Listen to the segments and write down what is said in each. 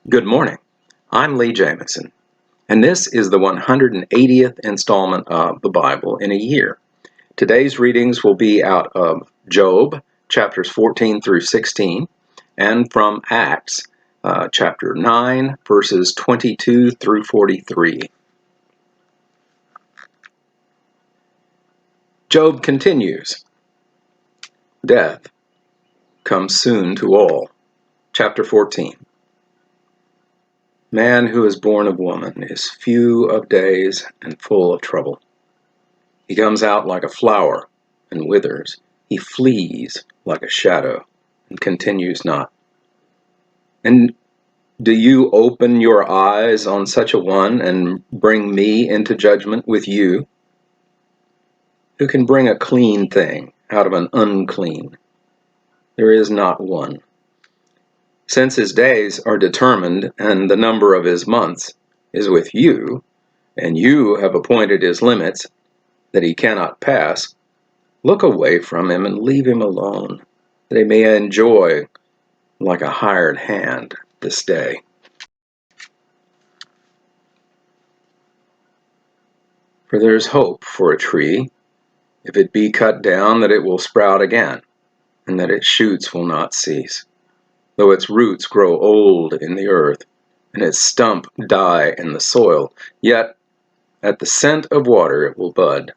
Good morning. I'm Lee Jamison, and this is the 180th installment of the Bible in a year. Today's readings will be out of Job, chapters 14 through 16, and from Acts, chapter 9, verses 22 through 43. Job continues. Death comes soon to all. Chapter 14. Man who is born of woman is few of days and full of trouble. He comes out like a flower and withers. He flees like a shadow and continues not. And do you open your eyes on such a one and bring me into judgment with you? Who can bring a clean thing out of an unclean? There is not one. Since his days are determined and the number of his months is with you, and you have appointed his limits that he cannot pass, look away from him and leave him alone, that he may enjoy like a hired hand this day. For there is hope for a tree, if it be cut down, that it will sprout again, and that its shoots will not cease. Though its roots grow old in the earth, and its stump die in the soil, yet at the scent of water it will bud,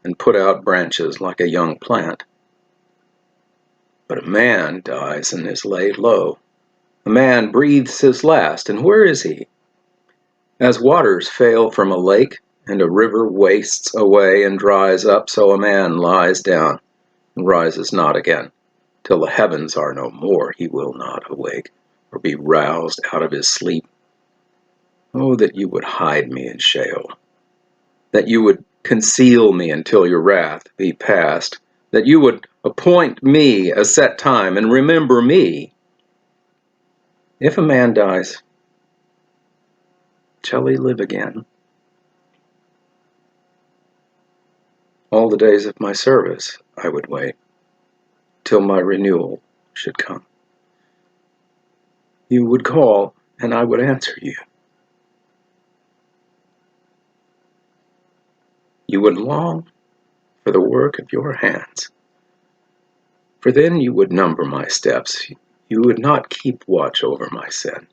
and put out branches like a young plant. But a man dies and is laid low. A man breathes his last, and where is he? As waters fail from a lake, and a river wastes away and dries up, so a man lies down and rises not again. Till the heavens are no more, he will not awake, or be roused out of his sleep. Oh, that you would hide me in Sheol, that you would conceal me until your wrath be past, that you would appoint me a set time and remember me. If a man dies, shall he live again? All the days of my service I would wait, till my renewal should come. You would call, and I would answer you. You would long for the work of your hands. For then you would number my steps. You would not keep watch over my sin.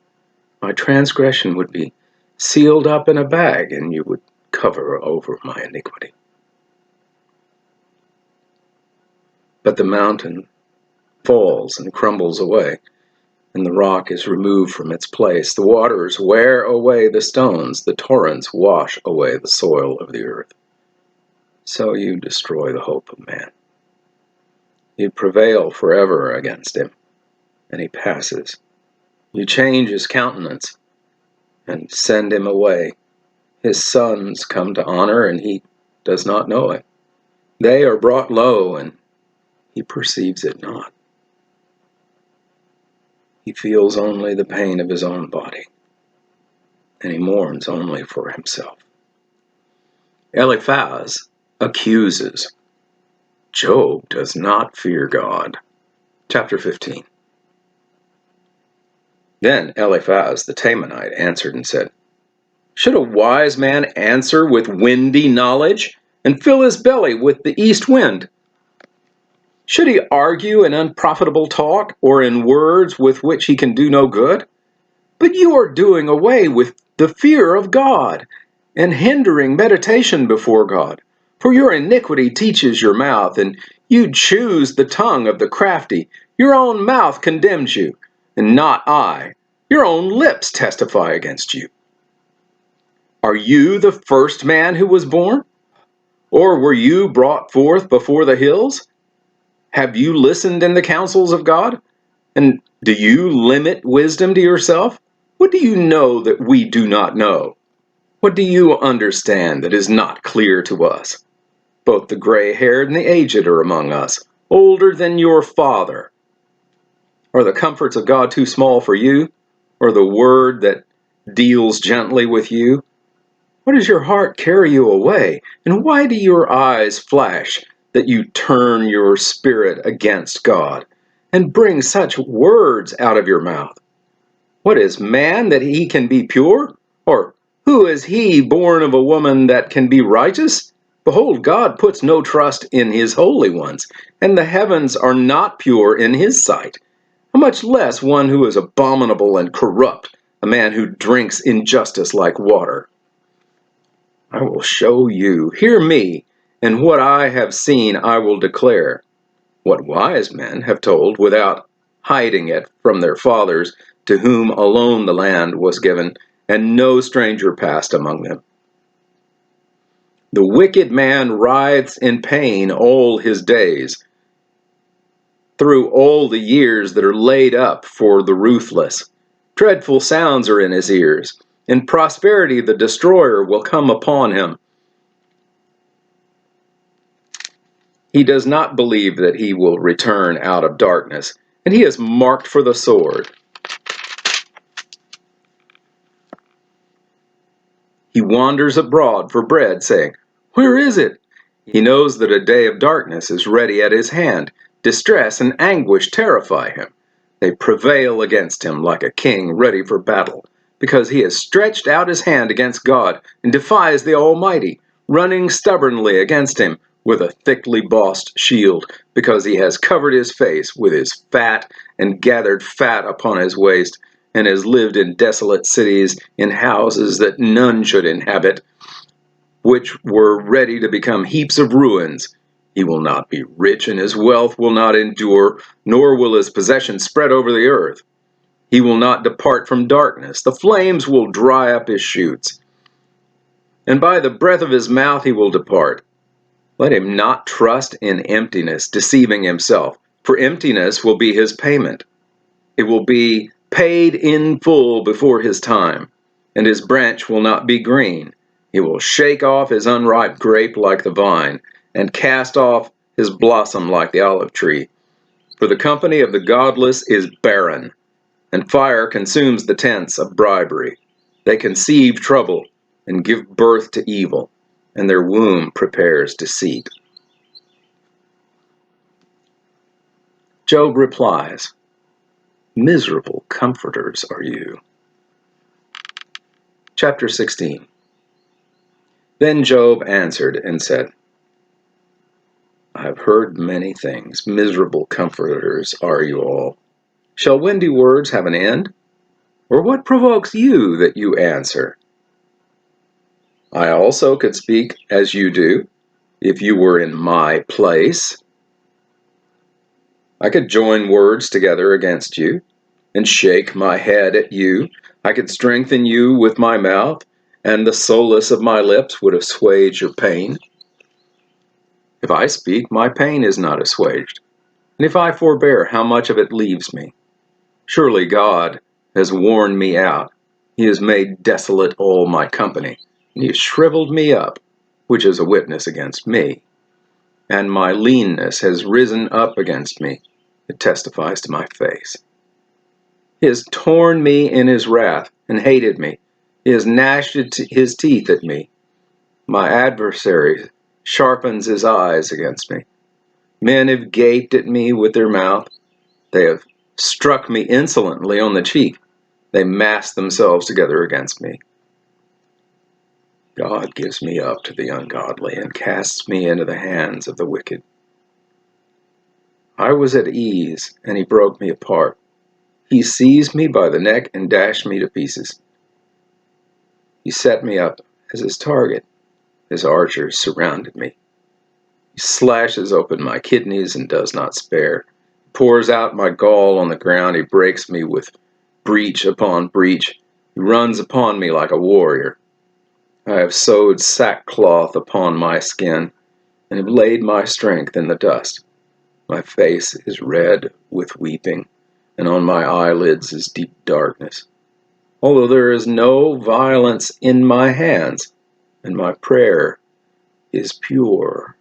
My transgression would be sealed up in a bag, and you would cover over my iniquity. But the mountain falls and crumbles away, and the rock is removed from its place. The waters wear away the stones, the torrents wash away the soil of the earth. So you destroy the hope of man. You prevail forever against him, and he passes. You change his countenance and send him away. His sons come to honor, and he does not know it. They are brought low, and he perceives it not. He feels only the pain of his own body, and he mourns only for himself. Eliphaz accuses. Job does not fear God. Chapter 15. Then Eliphaz the Temanite answered and said, Should a wise man answer with windy knowledge, and fill his belly with the east wind? Should he argue in unprofitable talk, or in words with which he can do no good? But you are doing away with the fear of God, and hindering meditation before God. For your iniquity teaches your mouth, and you choose the tongue of the crafty. Your own mouth condemns you, and not I. Your own lips testify against you. Are you the first man who was born? Or were you brought forth before the hills? Have you listened in the counsels of God? And do you limit wisdom to yourself? What do you know that we do not know? What do you understand that is not clear to us? Both the gray-haired and the aged are among us, older than your father. Are the comforts of God too small for you? Or the word that deals gently with you? Why does your heart carry you away? And why do your eyes flash that you turn your spirit against God and bring such words out of your mouth? What is man that he can be pure? Or who is he born of a woman that can be righteous? Behold, God puts no trust in his holy ones, and the heavens are not pure in his sight. How much less one who is abominable and corrupt, a man who drinks injustice like water? I will show you, hear me, and what I have seen I will declare. What wise men have told without hiding it from their fathers, to whom alone the land was given, and no stranger passed among them. The wicked man writhes in pain all his days, through all the years that are laid up for the ruthless. Dreadful sounds are in his ears. In prosperity the destroyer will come upon him. He does not believe that he will return out of darkness, and he is marked for the sword. He wanders abroad for bread, saying, "Where is it?" He knows that a day of darkness is ready at his hand. Distress and anguish terrify him. They prevail against him like a king ready for battle, because he has stretched out his hand against God and defies the Almighty, running stubbornly against him with a thickly bossed shield, because he has covered his face with his fat and gathered fat upon his waist, and has lived in desolate cities, in houses that none should inhabit, which were ready to become heaps of ruins. He will not be rich, and his wealth will not endure, nor will his possessions spread over the earth. He will not depart from darkness. The flames will dry up his shoots, and by the breath of his mouth he will depart. Let him not trust in emptiness, deceiving himself, for emptiness will be his payment. It will be paid in full before his time, and his branch will not be green. He will shake off his unripe grape like the vine, and cast off his blossom like the olive tree. For the company of the godless is barren, and fire consumes the tents of bribery. They conceive trouble and give birth to evil, and their womb prepares deceit. Job replies, "Miserable comforters are you." Chapter 16. Then Job answered and said, I have heard many things. Miserable comforters are you all. Shall windy words have an end? Or what provokes you that you answer? I also could speak as you do, if you were in my place. I could join words together against you, and shake my head at you. I could strengthen you with my mouth, and the solace of my lips would assuage your pain. If I speak, my pain is not assuaged, and if I forbear, how much of it leaves me? Surely God has worn me out. He has made desolate all my company, and he has shriveled me up, which is a witness against me. And my leanness has risen up against me. It testifies to my face. He has torn me in his wrath and hated me. He has gnashed his teeth at me. My adversary sharpens his eyes against me. Men have gaped at me with their mouth. They have struck me insolently on the cheek. They mass themselves together against me. God gives me up to the ungodly and casts me into the hands of the wicked. I was at ease, and he broke me apart. He seized me by the neck and dashed me to pieces. He set me up as his target. His archers surrounded me. He slashes open my kidneys and does not spare. He pours out my gall on the ground. He breaks me with breach upon breach. He runs upon me like a warrior. I have sewed sackcloth upon my skin, and have laid my strength in the dust. My face is red with weeping, and on my eyelids is deep darkness. Although there is no violence in my hands, and my prayer is pure.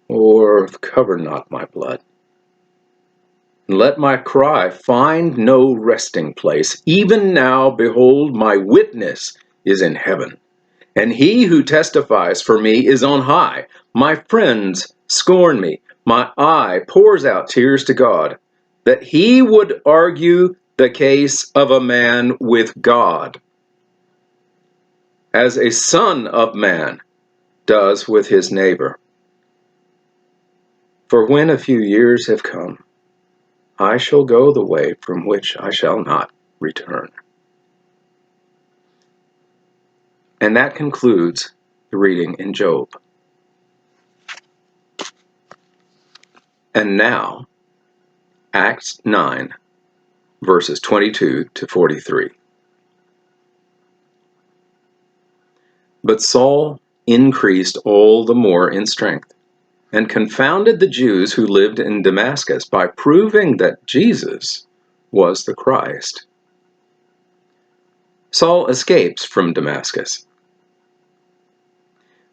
O earth, cover not my blood, and let my cry find no resting place. Even now, behold, my witness is in heaven, and he who testifies for me is on high. My friends scorn me. My eye pours out tears to God, that he would argue the case of a man with God, as a son of man does with his neighbor. For when a few years have come, I shall go the way from which I shall not return. And that concludes the reading in Job. And now, Acts 9, verses 22 to 43. But Saul increased all the more in strength, and confounded the Jews who lived in Damascus by proving that Jesus was the Christ. Saul escapes from Damascus.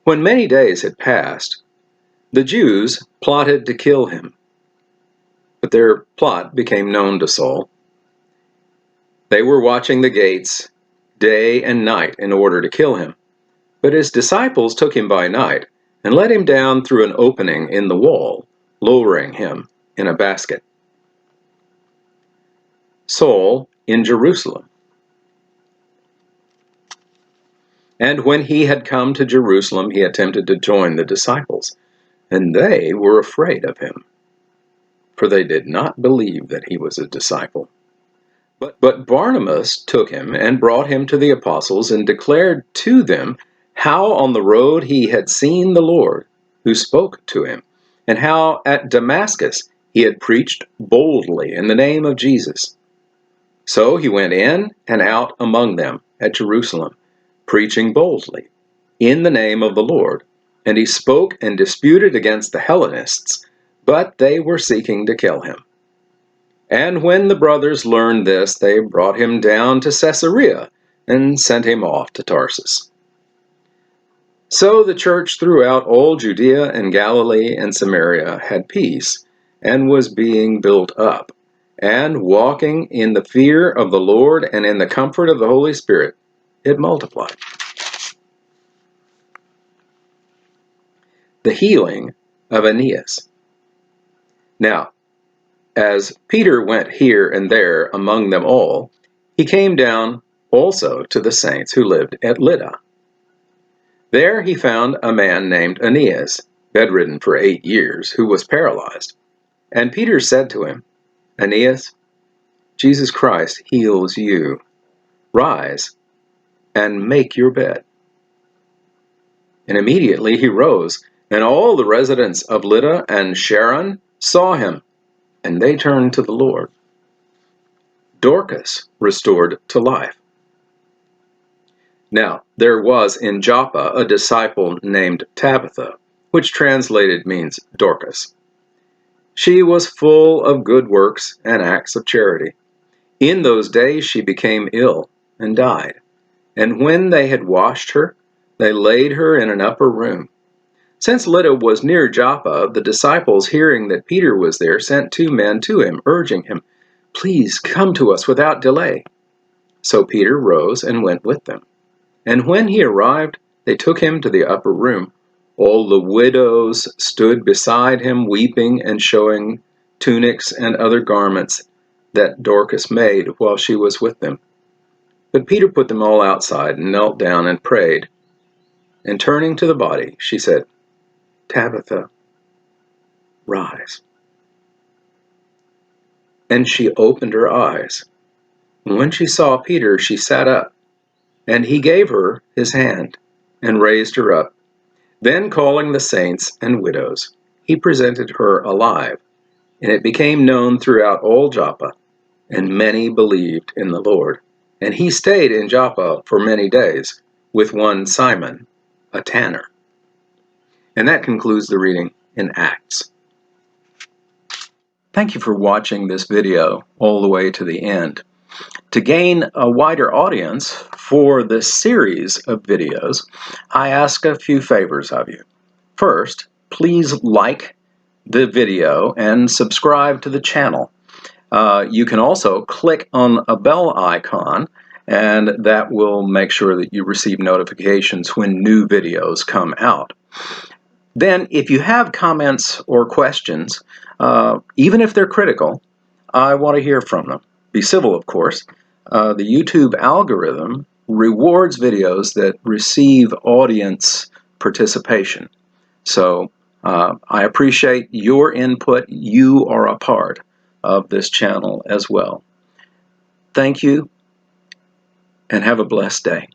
When many days had passed, the Jews plotted to kill him. But their plot became known to Saul. They were watching the gates day and night in order to kill him. But his disciples took him by night and let him down through an opening in the wall, lowering him in a basket. Saul in Jerusalem. And when he had come to Jerusalem, he attempted to join the disciples, and they were afraid of him, for they did not believe that he was a disciple. But Barnabas took him and brought him to the apostles and declared to them how on the road he had seen the Lord, who spoke to him, and how at Damascus he had preached boldly in the name of Jesus. So he went in and out among them at Jerusalem, preaching boldly in the name of the Lord. And he spoke and disputed against the Hellenists, but they were seeking to kill him. And when the brothers learned this, they brought him down to Caesarea and sent him off to Tarsus. So the church throughout all Judea and Galilee and Samaria had peace and was being built up, and walking in the fear of the Lord and in the comfort of the Holy Spirit, it multiplied. The healing of Aeneas. Now, as Peter went here and there among them all, he came down also to the saints who lived at Lydda. There he found a man named Aeneas, bedridden for 8 years, who was paralyzed. And Peter said to him, Aeneas, Jesus Christ heals you. Rise and make your bed. And immediately he rose, and all the residents of Lydda and Sharon saw him, and they turned to the Lord. Dorcas restored to life. Now, there was in Joppa a disciple named Tabitha, which translated means Dorcas. She was full of good works and acts of charity. In those days she became ill and died. And when they had washed her, they laid her in an upper room. Since Lydda was near Joppa, the disciples, hearing that Peter was there, sent 2 men to him, urging him, Please come to us without delay. So Peter rose and went with them. And when he arrived, they took him to the upper room. All the widows stood beside him, weeping and showing tunics and other garments that Dorcas made while she was with them. But Peter put them all outside and knelt down and prayed. And turning to the body, she said, Tabitha, rise. And she opened her eyes. And when she saw Peter, she sat up. And he gave her his hand and raised her up. Then calling the saints and widows, he presented her alive. And it became known throughout all Joppa, and many believed in the Lord. And he stayed in Joppa for many days with one Simon, a tanner. And that concludes the reading in Acts. Thank you for watching this video all the way to the end. To gain a wider audience for this series of videos, I ask a few favors of you. First, please like the video and subscribe to the channel. You can also click on a bell icon, and that will make sure that you receive notifications when new videos come out. Then, if you have comments or questions, even if they're critical, I want to hear from them. Be civil, of course. The YouTube algorithm rewards videos that receive audience participation. So I appreciate your input. You are a part of this channel as well. Thank you, and have a blessed day.